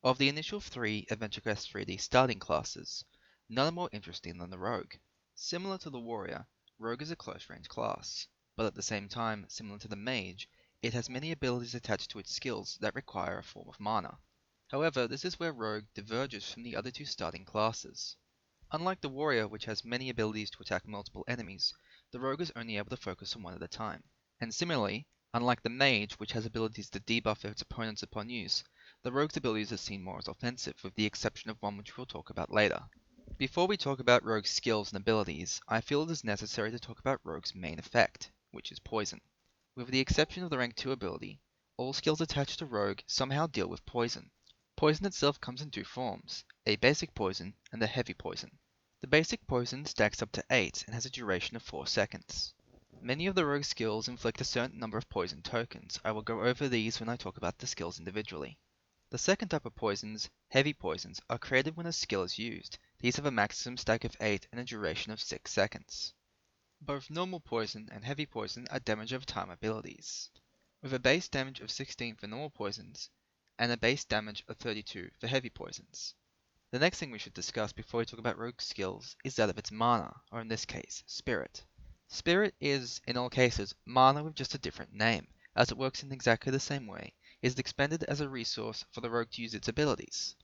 Of the initial three Adventure Quest 3D starting classes, none are more interesting than the Rogue. Similar to the Warrior, Rogue is a close-range class, but at the same time, similar to the Mage, it has many abilities attached to its skills that require a form of mana. However, this is where Rogue diverges from the other two starting classes. Unlike the Warrior, which has many abilities to attack multiple enemies, the Rogue is only able to focus on one at a time. And similarly, unlike the Mage, which has abilities to debuff its opponents upon use, the Rogue's abilities are seen more as offensive, with the exception of one which we'll talk about later. Before we talk about Rogue's skills and abilities, I feel it is necessary to talk about Rogue's main effect, which is poison. With the exception of the rank 2 ability, all skills attached to Rogue somehow deal with poison. Poison itself comes in two forms, a basic poison and a heavy poison. The basic poison stacks up to 8 and has a duration of 4 seconds. Many of the Rogue skills inflict a certain number of poison tokens. I will go over these when I talk about the skills individually. The second type of poisons, heavy poisons, are created when a skill is used. These have a maximum stack of 8 and a duration of 6 seconds. Both normal poison and heavy poison are damage over time abilities, with a base damage of 16 for normal poisons and a base damage of 32 for heavy poisons. The next thing we should discuss before we talk about Rogue's skills is that of its mana, or in this case, spirit. Spirit is, in all cases, mana with just a different name, as it works in exactly the same way. It is expended as a resource for the Rogue to use its abilities,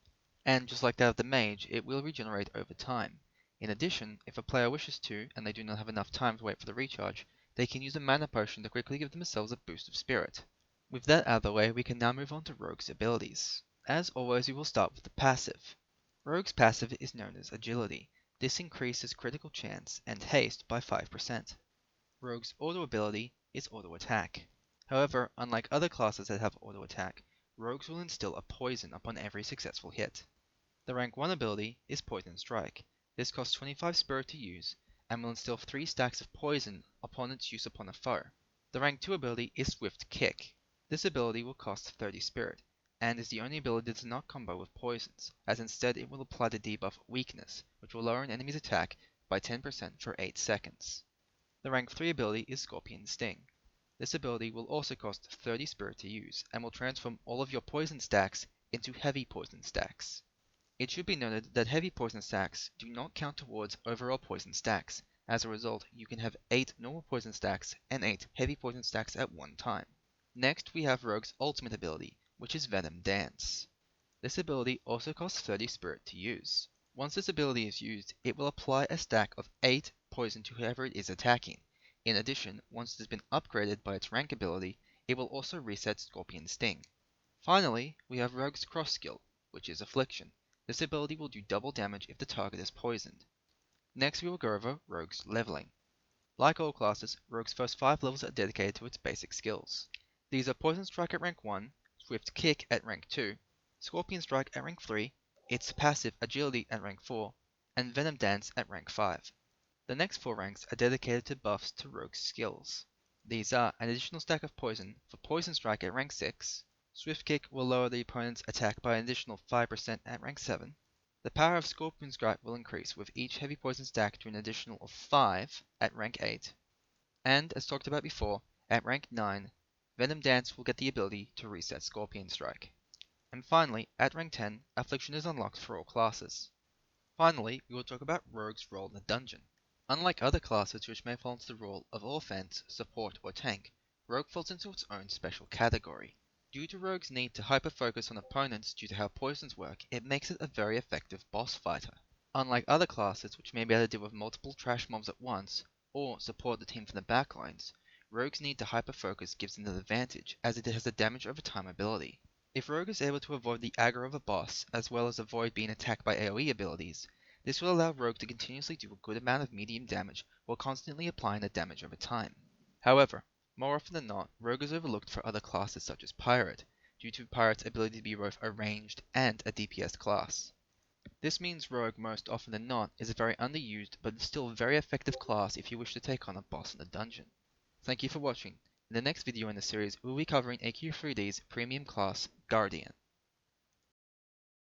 and just like that of the Mage, it will regenerate over time. In addition, if a player wishes to, and they do not have enough time to wait for the recharge, they can use a mana potion to quickly give themselves a boost of spirit. With that out of the way, we can now move on to Rogue's abilities. As always, we will start with the passive. Rogue's passive is known as Agility. This increases critical chance and haste by 5%. Rogue's auto ability is Auto Attack. However, unlike other classes that have Auto Attack, Rogues will instill a poison upon every successful hit. The rank 1 ability is Poison Strike. This costs 25 spirit to use, and will instill 3 stacks of poison upon its use upon a foe. The rank 2 ability is Swift Kick. This ability will cost 30 spirit, and is the only ability that does not combo with poisons, as instead it will apply the debuff Weakness, which will lower an enemy's attack by 10% for 8 seconds. The rank 3 ability is Scorpion Sting. This ability will also cost 30 spirit to use, and will transform all of your poison stacks into heavy poison stacks. It should be noted that heavy poison stacks do not count towards overall poison stacks. As a result, you can have 8 normal poison stacks and 8 heavy poison stacks at one time. Next, we have Rogue's ultimate ability, which is Venom Dance. This ability also costs 30 spirit to use. Once this ability is used, it will apply a stack of 8 poison to whoever it is attacking. In addition, once it has been upgraded by its rank ability, it will also reset Scorpion Sting. Finally, we have Rogue's cross skill, which is Affliction. This ability will do double damage if the target is poisoned. Next we will go over Rogue's leveling. Like all classes, Rogue's first 5 levels are dedicated to its basic skills. These are Poison Strike at rank 1, Swift Kick at rank 2, Scorpion Strike at rank 3, its passive Agility at rank 4, and Venom Dance at rank 5. The next 4 ranks are dedicated to buffs to Rogue's skills. These are an additional stack of Poison for Poison Strike at rank 6, Swift Kick will lower the opponent's attack by an additional 5% at rank 7, the power of Scorpion Strike will increase with each heavy poison stack to an additional of 5 at rank 8, and as talked about before, at rank 9, Venom Dance will get the ability to reset Scorpion Strike. And finally, at rank 10, Affliction is unlocked for all classes. Finally, we will talk about Rogue's role in the dungeon. Unlike other classes which may fall into the role of offense, support, or tank, Rogue falls into its own special category. Due to Rogue's need to hyper-focus on opponents due to how poisons work, it makes it a very effective boss fighter. Unlike other classes which may be able to deal with multiple trash mobs at once, or support the team from the backlines, Rogue's need to hyper-focus gives it an advantage, as it has a damage over time ability. If Rogue is able to avoid the aggro of a boss, as well as avoid being attacked by AoE abilities, this will allow Rogue to continuously do a good amount of medium damage while constantly applying the damage over time. However, more often than not, Rogue is overlooked for other classes such as Pirate, due to Pirate's ability to be both a ranged and a DPS class. This means Rogue most often than not is a very underused but still very effective class if you wish to take on a boss in the dungeon. Thank you for watching. In the next video in the series, we will be covering AQ3D's premium class, Guardian.